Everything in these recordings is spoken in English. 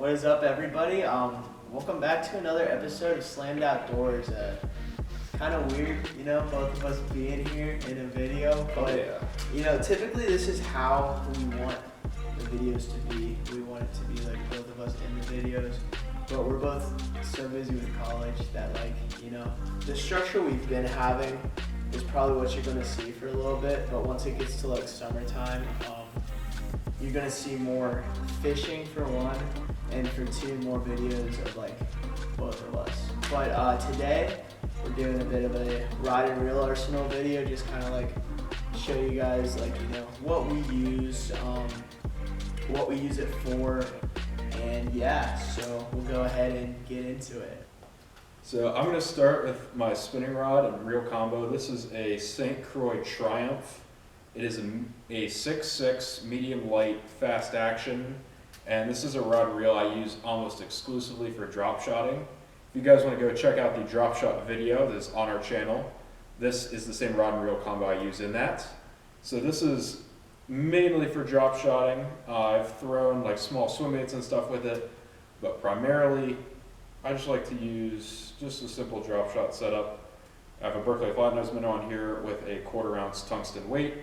What is up, everybody? Welcome back to another episode of Slammed Outdoors. Kind of weird, both of us being here in a video, but typically this is how we want the videos to be. We want it to be like both of us in the videos, but we're both so busy with college that the structure we've been having is probably what you're gonna see for a little bit. But once it gets to like summertime, you're gonna see more fishing for one, and for two, more videos of like both of us. But today we're doing a bit of a rod and reel arsenal video, just kind of like show you guys what we use it for, and so we'll go ahead and get into it. So I'm going to start with my spinning rod and reel combo. This is a St. Croix Triumph. It is a 6.6 medium light fast action, and this is a rod and reel I use almost exclusively for drop shotting. If you guys want to go check out the drop shot video that's on our channel, this is the same rod and reel combo I use in that. So this is mainly for drop shotting. I've thrown like small swim baits and stuff with it, but primarily I just like to use just a simple drop shot setup. I have a Berkeley flat nose minnow on here with a 1/4 ounce tungsten weight,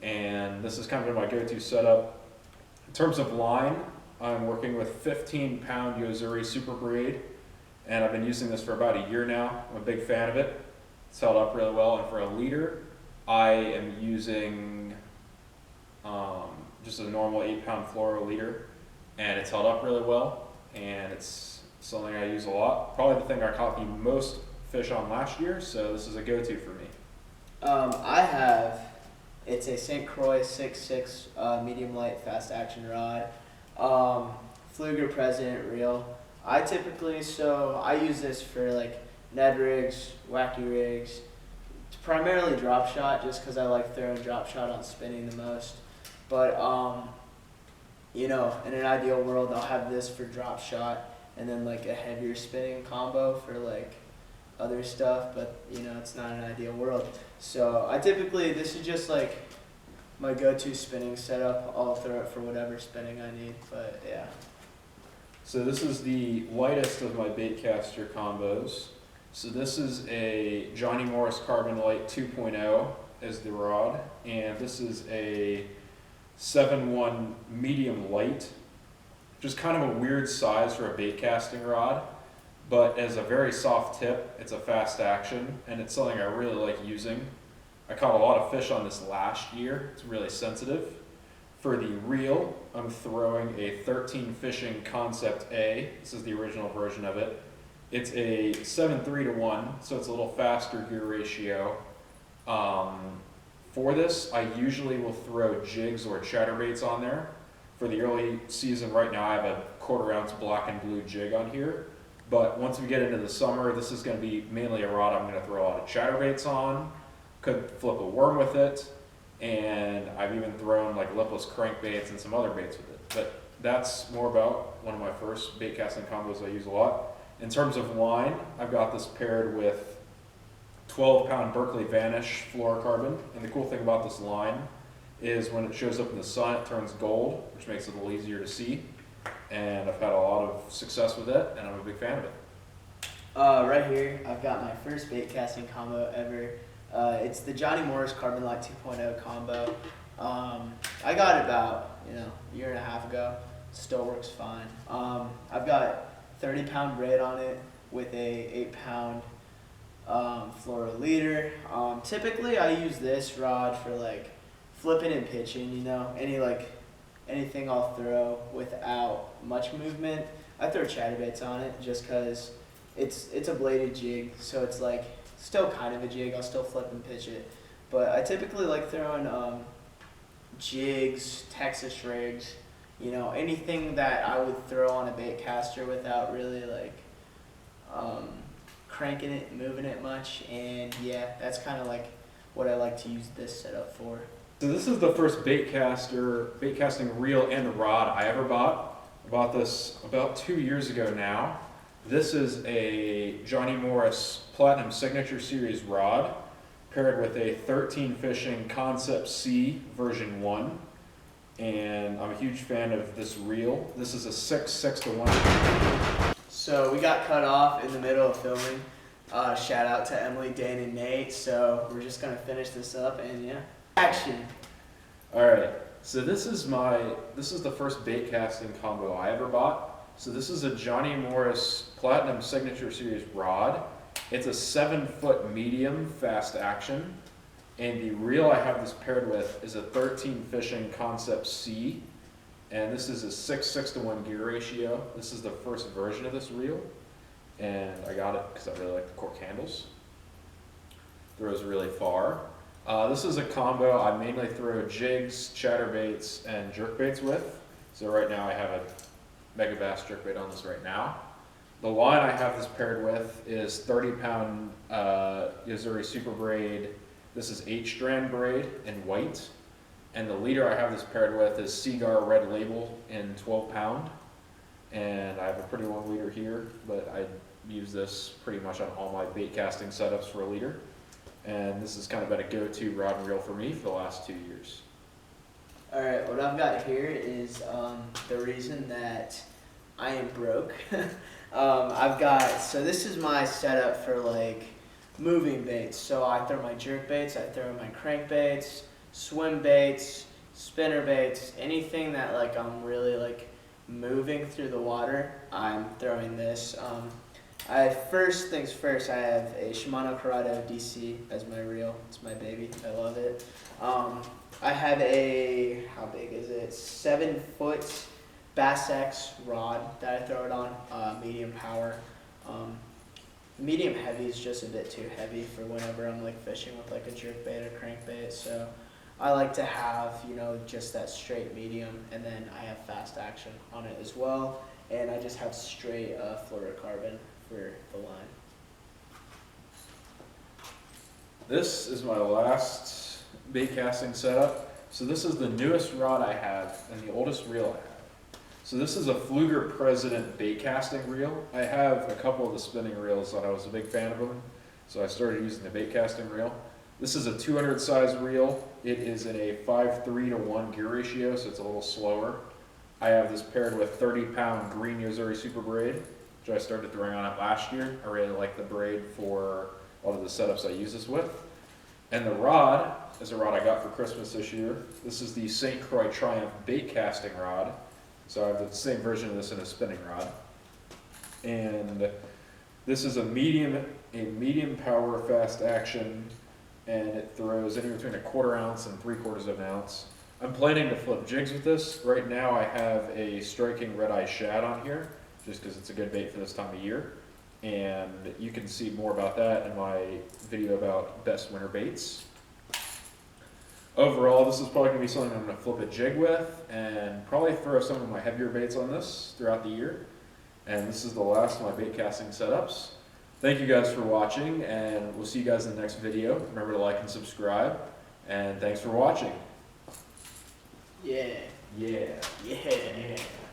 and this is kind of my go-to setup. In terms of line, I'm working with 15-pound Yozuri Super Braid, and I've been using this for about a year now. I'm a big fan of it. It's held up really well, and for a leader, I am using just a normal 8-pound fluoro leader, and it's held up really well, and it's something I use a lot. Probably the thing I caught the most fish on last year, so this is a go-to for me. It's a St. Croix 6.6 medium light fast action rod. Fluger President reel. I use this for like Ned rigs, wacky rigs, primarily drop shot, just because I like throwing drop shot on spinning the most. But in an ideal world, I'll have this for drop shot and then like a heavier spinning combo for like other stuff. But it's not an ideal world. So this is just like my go-to spinning setup. I'll throw it for whatever spinning I need. But yeah. So this is the lightest of my Baitcaster combos. So this is a Johnny Morris Carbon Light 2.0 as the rod, and this is a 7.1 medium light, which is kind of a weird size for a bait casting rod, but as a very soft tip, it's a fast action, and it's something I really like using. I caught a lot of fish on this last year. It's really sensitive. For the reel, I'm throwing a 13 Fishing Concept A. This is the original version of it. It's a 7:3-to-1, so it's a little faster gear ratio. For this, I usually will throw jigs or chatterbaits on there. For the early season right now, I have a 1/4 ounce black and blue jig on here. But once we get into the summer, this is going to be mainly a rod I'm going to throw a lot of chatterbaits on. Could flip a worm with it. And I've even thrown like lipless crankbaits and some other baits with it. But that's more about one of my first bait casting combos I use a lot. In terms of line, I've got this paired with 12-pound Berkeley Vanish fluorocarbon. And the cool thing about this line is when it shows up in the sun, it turns gold, which makes it a little easier to see. And I've had a lot of success with it, and I'm a big fan of it. Right here, I've got my first bait casting combo ever. It's the Johnny Morris Carbon Light 2.0 combo. I got it about a year and a half ago. Still works fine. I've got 30-pound braid on it with a 8-pound fluoro leader. Typically, I use this rod for like flipping and pitching. Anything I'll throw without much movement. I throw chatterbaits on it just because it's a bladed jig, so it's like still kind of a jig. I'll still flip and pitch it, but I typically like throwing jigs, Texas rigs, anything that I would throw on a bait caster without really like cranking it and moving it much. And that's kind of like what I like to use this setup for. So this is the first bait casting reel and rod I ever bought. I bought this about 2 years ago now. This is a Johnny Morris Platinum Signature Series rod paired with a 13 Fishing Concept C version 1. and I'm a huge fan of this reel. This is a 6 to 1. So we got cut off in the middle of filming. Shout out to Emily, Dane, and Nate. So we're just gonna finish this up and yeah, action. All right. So this is the first bait casting combo I ever bought. So this is a Johnny Morris Platinum Signature Series rod. It's a 7-foot medium fast action, and the reel I have this paired with is a 13 Fishing Concept C, and this is a 6 to 1 gear ratio. This is the first version of this reel, and I got it because I really like the cork handles. Throws really far. This is a combo I mainly throw jigs, chatterbaits, and jerkbaits with. So right now I have a Mega Bass jerkbait on this right now. The line I have this paired with is 30-pound Yozuri Super Braid. This is 8-strand braid in white. And the leader I have this paired with is Seagar Red Label in 12-pound. And I have a pretty long leader here, but I use this pretty much on all my bait casting setups for a leader. And this has kind of been a go-to rod and reel for me for the last 2 years. Alright, what I've got here is the reason that I am broke. So this is my setup for like moving baits. So I throw my jerk baits, I throw my crankbaits, swim baits, spinner baits, anything that like I'm really like moving through the water, I'm throwing this. First things first, I have a Shimano Corrado Dc as my reel. It's my baby. I love it. I have a, how big is it? 7-foot Bass X rod that I throw it on, medium power. Medium heavy is just a bit too heavy for whenever I'm like fishing with like a jerkbait or crankbait. So I like to have, you know, just that straight medium, and then I have fast action on it as well. And I just have straight fluorocarbon for the line. This is my last bait casting setup. So this is the newest rod I have and the oldest reel I have. So this is a Fluger President bait casting reel. I have a couple of the spinning reels that I was a big fan of them, so I started using the bait casting reel. This is a 200 size reel. It is in a 5:3 to 1 gear ratio, so it's a little slower. I have this paired with 30-pound green Yozuri Super Braid, which I started throwing on it last year. I really like the braid for a lot of the setups I use this with. And the rod is a rod I got for Christmas this year. This is the St. Croix Triumph bait casting rod. So I have the same version of this in a spinning rod. And this is a medium power fast action, and it throws anywhere between 1/4 ounce and 3/4 of an ounce. I'm planning to flip jigs with this. Right now I have a striking red eye shad on here, just because it's a good bait for this time of year. And you can see more about that in my video about best winter baits. Overall, this is probably going to be something I'm going to flip a jig with, and probably throw some of my heavier baits on this throughout the year. And this is the last of my bait casting setups. Thank you guys for watching, and we'll see you guys in the next video. Remember to like and subscribe, and thanks for watching. Yeah. Yeah. Yeah.